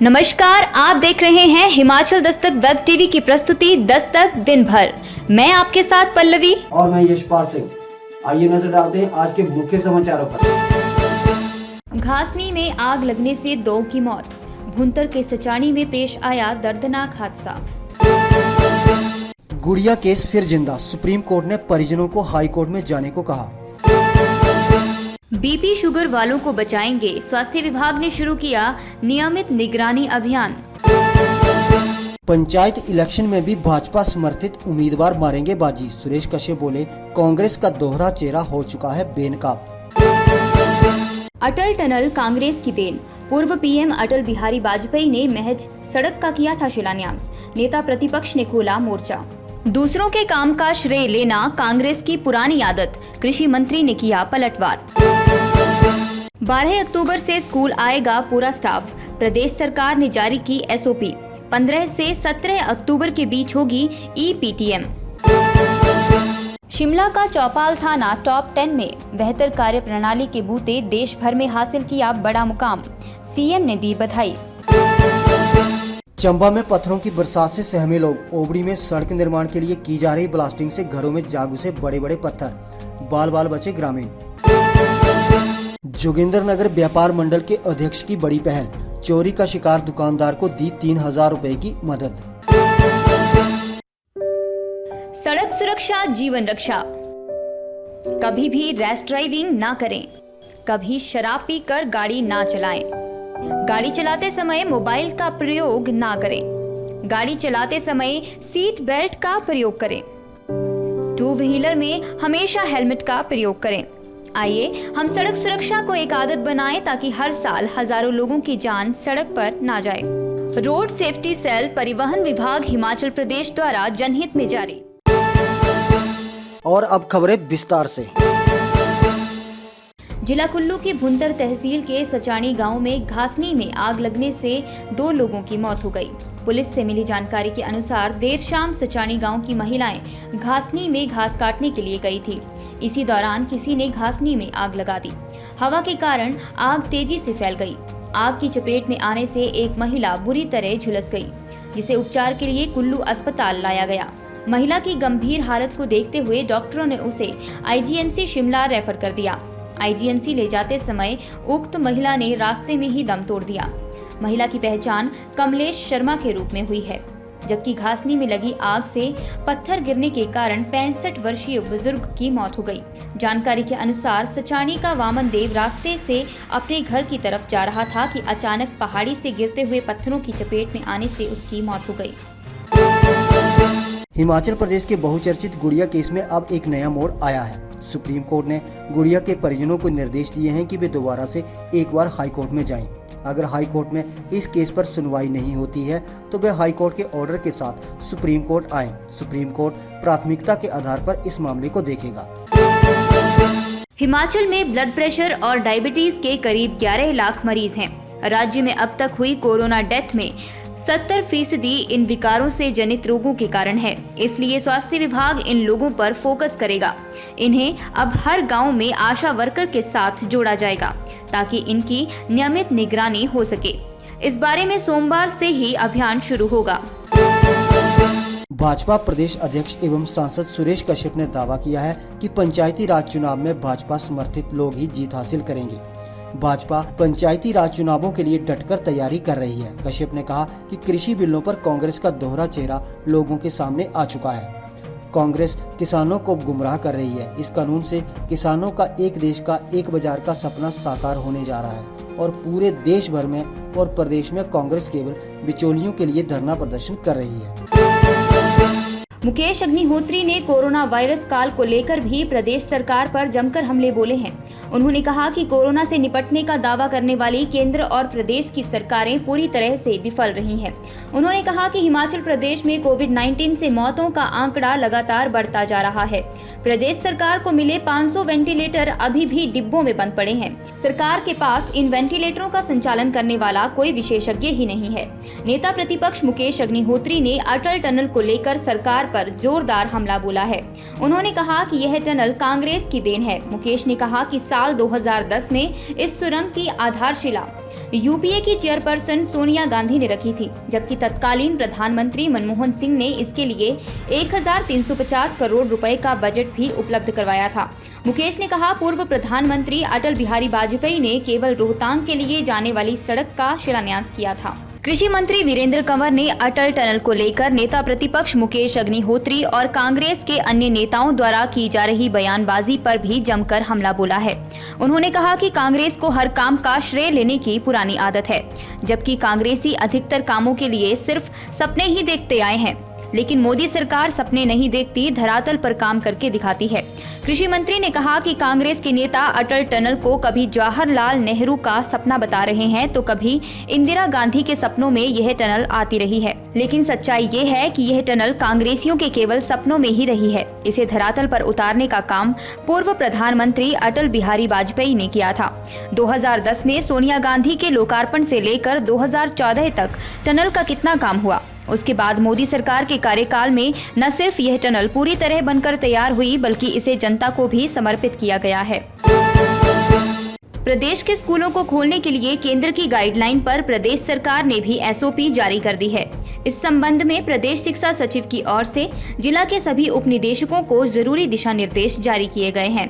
नमस्कार, आप देख रहे हैं हिमाचल दस्तक वेब टीवी की प्रस्तुति दस्तक दिन भर। मैं आपके साथ पल्लवी और मैं यशपाल सिंह। आइए नजर डालते हैं आज के मुख्य समाचारों पर। घासनी में आग लगने से 2 की मौत। भुंतर के सचानी में पेश आया दर्दनाक हादसा। गुड़िया केस फिर जिंदा, सुप्रीम कोर्ट ने परिजनों को हाई कोर्ट में जाने को कहा। बीपी शुगर वालों को बचाएंगे, स्वास्थ्य विभाग ने शुरू किया नियमित निगरानी अभियान। पंचायत इलेक्शन में भी भाजपा समर्थित उम्मीदवार मारेंगे बाजी, सुरेश कश्यप बोले कांग्रेस का दोहरा चेहरा हो चुका है बेनकाब। अटल टनल कांग्रेस की देन, पूर्व पीएम अटल बिहारी वाजपेयी ने महज सड़क का किया था शिलान्यास, नेता प्रतिपक्ष ने खोला मोर्चा। दूसरों के काम का श्रेय लेना कांग्रेस की पुरानी आदत, कृषि मंत्री ने किया पलटवार। 12 अक्टूबर से स्कूल आएगा पूरा स्टाफ, प्रदेश सरकार ने जारी की एसओपी। 15 से 17 अक्टूबर के बीच होगी ईपीटीएम। शिमला का चौपाल थाना टॉप 10 में, बेहतर कार्य प्रणाली के बूते देश भर में हासिल किया बड़ा मुकाम, सीएम ने दी बधाई। चंबा में पत्थरों की बरसात से सहमे लोग, ओबड़ी में सड़क निर्माण के लिए की जा रही ब्लास्टिंग से घरों में जा घुसे बड़े बड़े पत्थर, बाल बाल बचे ग्रामीण। जोगिंद्रनगर व्यापार मंडल के अध्यक्ष की बड़ी पहल, चोरी का शिकार दुकानदार को दी 3000 रुपए की मदद। सड़क सुरक्षा जीवन रक्षा। कभी भी रैश ड्राइविंग ना करें, कभी शराब पीकर गाड़ी ना चलाएं, गाड़ी चलाते समय मोबाइल का प्रयोग ना करें, गाड़ी चलाते समय सीट बेल्ट का प्रयोग करें, 2 व्हीलर में हमेशा हेलमेट का प्रयोग करें। आइए हम सड़क सुरक्षा को एक आदत बनाएं ताकि हर साल हजारों लोगों की जान सड़क पर ना जाए। रोड सेफ्टी सेल परिवहन विभाग हिमाचल प्रदेश द्वारा जनहित में जारी। और अब खबरें विस्तार से। जिला कुल्लू की भुंतर तहसील के सचानी गांव में घासनी में आग लगने से 2 लोगों की मौत हो गई। पुलिस से मिली जानकारी के अनुसार देर शाम सचानी गांव की महिलाएं घासनी में घास काटने के लिए गई थी। इसी दौरान किसी ने घासनी में आग लगा दी। हवा के कारण आग तेजी से फैल गई। आग की चपेट में आने से एक महिला बुरी तरह झुलस गई, जिसे उपचार के लिए कुल्लू अस्पताल लाया गया। महिला की गंभीर हालत को देखते हुए डॉक्टरों ने उसे आईजीएमसी शिमला रेफर कर दिया। आईजीएमसी ले जाते समय उक्त महिला ने रास्ते में ही दम तोड़ दिया। महिला की पहचान कमलेश शर्मा के रूप में हुई है, जबकि घासनी में लगी आग से पत्थर गिरने के कारण 65 वर्षीय बुजुर्ग की मौत हो गई। जानकारी के अनुसार सचानी का वामन देव रास्ते से अपने घर की तरफ जा रहा था कि अचानक पहाड़ी से गिरते हुए पत्थरों की चपेट में आने से उसकी मौत हो गई। हिमाचल प्रदेश के बहुचर्चित गुड़िया केस में अब एक नया मोड़ आया है। सुप्रीम कोर्ट ने गुड़िया के परिजनों को निर्देश दिए हैं कि वे दोबारा से एक बार हाई कोर्ट में जाएं। अगर हाई कोर्ट में इस केस पर सुनवाई नहीं होती है तो वे हाई कोर्ट के ऑर्डर के साथ सुप्रीम कोर्ट आएं। सुप्रीम कोर्ट प्राथमिकता के आधार पर इस मामले को देखेगा। हिमाचल में ब्लड प्रेशर और डायबिटीज के करीब 11 लाख मरीज हैं। राज्य में अब तक हुई कोरोना डेथ में 70% इन विकारों से जनित रोगों के कारण है। इसलिए स्वास्थ्य विभाग इन लोगों पर फोकस करेगा। इन्हें अब हर गांव में आशा वर्कर के साथ जोड़ा जाएगा ताकि इनकी नियमित निगरानी हो सके। इस बारे में सोमवार से ही अभियान शुरू होगा। भाजपा प्रदेश अध्यक्ष एवं सांसद सुरेश कश्यप ने दावा किया है कि पंचायती राज चुनाव में भाजपा समर्थित लोग ही जीत हासिल करेंगे। भाजपा पंचायती राज चुनावों के लिए डटकर तैयारी कर रही है। कश्यप ने कहा कि कृषि बिलों पर कांग्रेस का दोहरा चेहरा लोगों के सामने आ चुका है। कांग्रेस किसानों को गुमराह कर रही है। इस कानून से किसानों का एक देश का एक बाजार का सपना साकार होने जा रहा है और पूरे देश भर में और प्रदेश में कांग्रेस केवल बिचौलियों के लिए धरना प्रदर्शन कर रही है। मुकेश अग्निहोत्री ने कोरोना वायरस काल को लेकर भी प्रदेश सरकार पर जमकर हमले बोले हैं। उन्होंने कहा कि कोरोना से निपटने का दावा करने वाली केंद्र और प्रदेश की सरकारें पूरी तरह से विफल रही हैं। उन्होंने कहा कि हिमाचल प्रदेश में कोविड-19 से मौतों का आंकड़ा लगातार बढ़ता जा रहा है। प्रदेश सरकार को मिले 500 वेंटिलेटर अभी भी डिब्बों में बंद पड़े हैं। सरकार के पास इन वेंटिलेटरों का संचालन करने वाला कोई विशेषज्ञ ही नहीं है। नेता प्रतिपक्ष मुकेश अग्निहोत्री ने अटल टनल को लेकर सरकार पर जोरदार हमला बोला है। उन्होंने कहा कि यह टनल कांग्रेस की देन है। मुकेश ने कहा कि साल 2010 में इस सुरंग की आधारशिला यूपीए की चेयरपर्सन सोनिया गांधी ने रखी थी, जबकि तत्कालीन प्रधानमंत्री मनमोहन सिंह ने इसके लिए 1350 करोड़ रुपए का बजट भी उपलब्ध करवाया था। मुकेश ने कहा, पूर्व प्रधानमंत्री अटल बिहारी वाजपेयी ने केवल रोहतांग के लिए जाने वाली सड़क का शिलान्यास किया था। कृषि मंत्री वीरेंद्र कंवर ने अटल टनल को लेकर नेता प्रतिपक्ष मुकेश अग्निहोत्री और कांग्रेस के अन्य नेताओं द्वारा की जा रही बयानबाजी पर भी जमकर हमला बोला है। उन्होंने कहा कि कांग्रेस को हर काम का श्रेय लेने की पुरानी आदत है, जबकि कांग्रेसी अधिकतर कामों के लिए सिर्फ सपने ही देखते आए हैं, लेकिन मोदी सरकार सपने नहीं देखती, धरातल पर काम करके दिखाती है। कृषि मंत्री ने कहा कि कांग्रेस के नेता अटल टनल को कभी जवाहरलाल नेहरू का सपना बता रहे हैं तो कभी इंदिरा गांधी के सपनों में यह टनल आती रही है, लेकिन सच्चाई ये है कि यह टनल कांग्रेसियों के केवल सपनों में ही रही है। इसे धरातल पर उतारने का काम पूर्व प्रधानमंत्री अटल बिहारी वाजपेयी ने किया था। 2010 में सोनिया गांधी के लोकार्पण से लेकर 2014 तक टनल का कितना काम हुआ। उसके बाद मोदी सरकार के कार्यकाल में न सिर्फ यह टनल पूरी तरह बनकर तैयार हुई, बल्कि इसे जनता को भी समर्पित किया गया है। प्रदेश के स्कूलों को खोलने के लिए केंद्र की गाइडलाइन पर प्रदेश सरकार ने भी एसओपी जारी कर दी है। इस संबंध में प्रदेश शिक्षा सचिव की ओर से जिला के सभी उप निदेशकों को जरूरी दिशा निर्देश जारी किए गए हैं।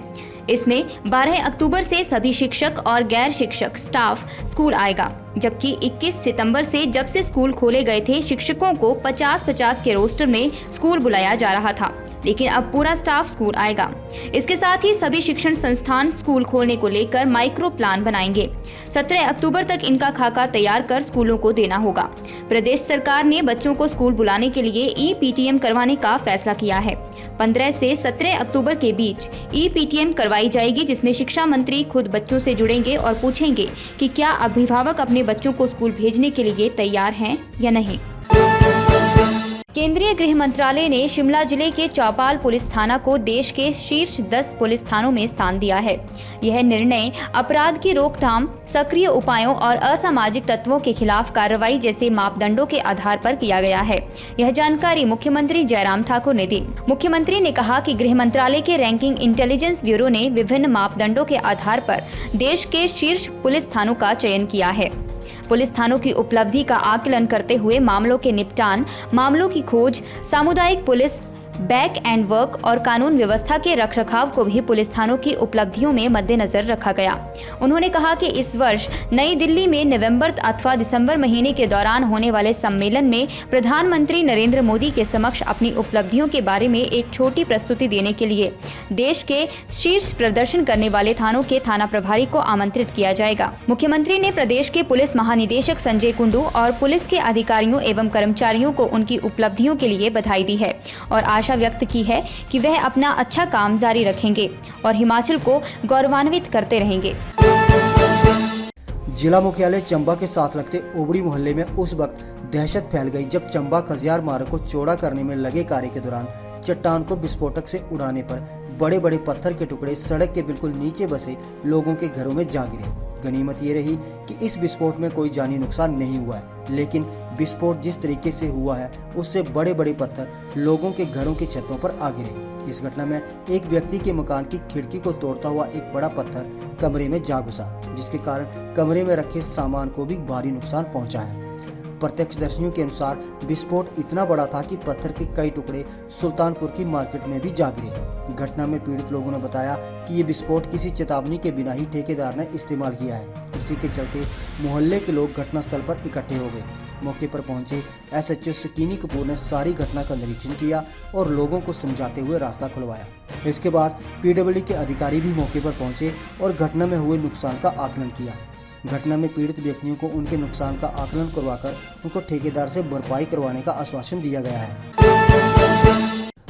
इसमें 12 अक्टूबर से सभी शिक्षक और गैर शिक्षक स्टाफ स्कूल आएगा, जबकि 21 सितंबर से जब से स्कूल खोले गए थे शिक्षकों को 50-50 के रोस्टर में स्कूल बुलाया जा रहा था, लेकिन अब पूरा स्टाफ स्कूल आएगा। इसके साथ ही सभी शिक्षण संस्थान स्कूल खोलने को लेकर माइक्रो प्लान बनाएंगे। 17 अक्टूबर तक इनका खाका तैयार कर स्कूलों को देना होगा। प्रदेश सरकार ने बच्चों को स्कूल बुलाने के लिए ई-पीटीएम करवाने का फैसला किया है। 15 से 17 अक्टूबर के बीच ई-पीटीएम करवाई जाएगी, जिसमें शिक्षा मंत्री खुद बच्चों से जुड़ेंगे और पूछेंगे कि क्या अभिभावक अपने बच्चों को स्कूल भेजने के लिए तैयार हैं या नहीं। केंद्रीय गृह मंत्रालय ने शिमला जिले के चौपाल पुलिस थाना को देश के शीर्ष 10 पुलिस थानों में स्थान दिया है। यह निर्णय अपराध की रोकथाम, सक्रिय उपायों और असामाजिक तत्वों के खिलाफ कार्रवाई जैसे मापदंडों के आधार पर किया गया है। यह जानकारी मुख्यमंत्री जयराम ठाकुर ने दी। मुख्यमंत्री ने कहा कि गृह मंत्रालय के रैंकिंग इंटेलिजेंस ब्यूरो ने विभिन्न मापदंडों के आधार पर देश के शीर्ष पुलिस थानों का चयन किया है। पुलिस थानों की उपलब्धि का आकलन करते हुए मामलों के निपटान, मामलों की खोज, सामुदायिक पुलिस, बैक एंड वर्क और कानून व्यवस्था के रखरखाव को भी पुलिस थानों की उपलब्धियों में मद्देनजर रखा गया। उन्होंने कहा कि इस वर्ष नई दिल्ली में नवंबर अथवा दिसंबर महीने के दौरान होने वाले सम्मेलन में प्रधानमंत्री नरेंद्र मोदी के समक्ष अपनी उपलब्धियों के बारे में एक छोटी प्रस्तुति देने के लिए देश के शीर्ष प्रदर्शन करने वाले थानों के थाना प्रभारी को आमंत्रित किया जाएगा। मुख्यमंत्री ने प्रदेश के पुलिस महानिदेशक संजय कुंडू और पुलिस के अधिकारियों एवं कर्मचारियों को उनकी उपलब्धियों के लिए बधाई दी है और आशा व्यक्त की है कि वह अपना अच्छा काम जारी रखेंगे और हिमाचल को गौरवान्वित करते रहेंगे। जिला मुख्यालय चंबा के साथ लगते ओबड़ी मोहल्ले में उस वक्त दहशत फैल गई जब चंबा खजियार मार्ग को चौड़ा करने में लगे कार्य के दौरान चट्टान को विस्फोटक से उड़ाने पर बड़े बड़े पत्थर के टुकड़े सड़क के बिल्कुल नीचे बसे लोगों के घरों में जा गिरे। गनीमत ये रही कि इस विस्फोट में कोई जानी नुकसान नहीं हुआ है, लेकिन विस्फोट जिस तरीके से हुआ है उससे बड़े बड़े पत्थर लोगों के घरों की छतों पर आ गिरे। इस घटना में एक व्यक्ति के मकान की खिड़की को तोड़ता हुआ एक बड़ा पत्थर कमरे में जा घुसा, जिसके कारण कमरे में रखे सामान को भी भारी नुकसान पहुंचा है। प्रत्यक्षदर्शियों के अनुसार विस्फोट इतना बड़ा था कि पत्थर के कई टुकड़े सुल्तानपुर की मार्केट में भी जा गिरे। घटना में पीड़ित लोगों ने बताया कि ये विस्फोट किसी चेतावनी के बिना ही ठेकेदार ने इस्तेमाल किया है। इसी के चलते मोहल्ले के लोग घटनास्थल पर इकट्ठे हो गए। मौके पर पहुंचे एसएचओ सकीनी कपूर ने सारी घटना का निरीक्षण किया और लोगों को समझाते हुए रास्ता खुलवाया। इसके बाद पीडब्ल्यूडी के अधिकारी भी मौके पर पहुंचे और घटना में हुए नुकसान का आकलन किया। घटना में पीड़ित व्यक्तियों को उनके नुकसान का आकलन करवाकर उनको ठेकेदार से भरपाई करवाने का आश्वासन दिया गया है।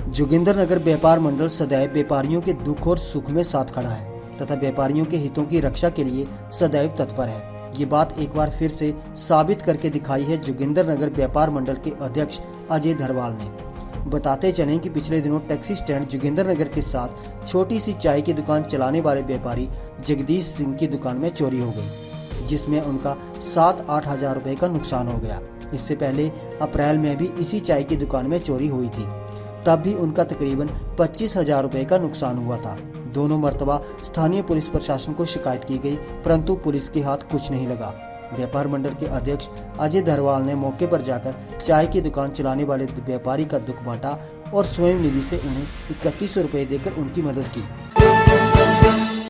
जोगिंद्रनगर व्यापार मंडल सदैव व्यापारियों के दुख और सुख में साथ खड़ा है तथा व्यापारियों के हितों की रक्षा के लिए सदैव तत्पर है। ये बात एक बार फिर से साबित करके दिखाई है जोगिंद्रनगर व्यापार मंडल के अध्यक्ष अजय धरवाल ने। बताते चलें कि पिछले दिनों टैक्सी स्टैंड जोगिंद्रनगर के साथ छोटी सी चाय की दुकान चलाने वाले व्यापारी जगदीश सिंह की दुकान में चोरी हो गई, जिसमें उनका 7-8 हज़ार रुपए का नुकसान हो गया। इससे पहले अप्रैल में भी इसी चाय की दुकान में चोरी हुई थी, तब भी उनका तकरीबन 25 हज़ार रुपए का नुकसान हुआ था। दोनों मर्तबा स्थानीय पुलिस प्रशासन को शिकायत की गई, परंतु पुलिस के हाथ कुछ नहीं लगा। व्यापार मंडल के अध्यक्ष अजय धरवाल ने मौके पर जाकर चाय की दुकान चलाने वाले व्यापारी का दुख बांटा और स्वयं निधि से उन्हें 3100 रुपए देकर उनकी मदद की।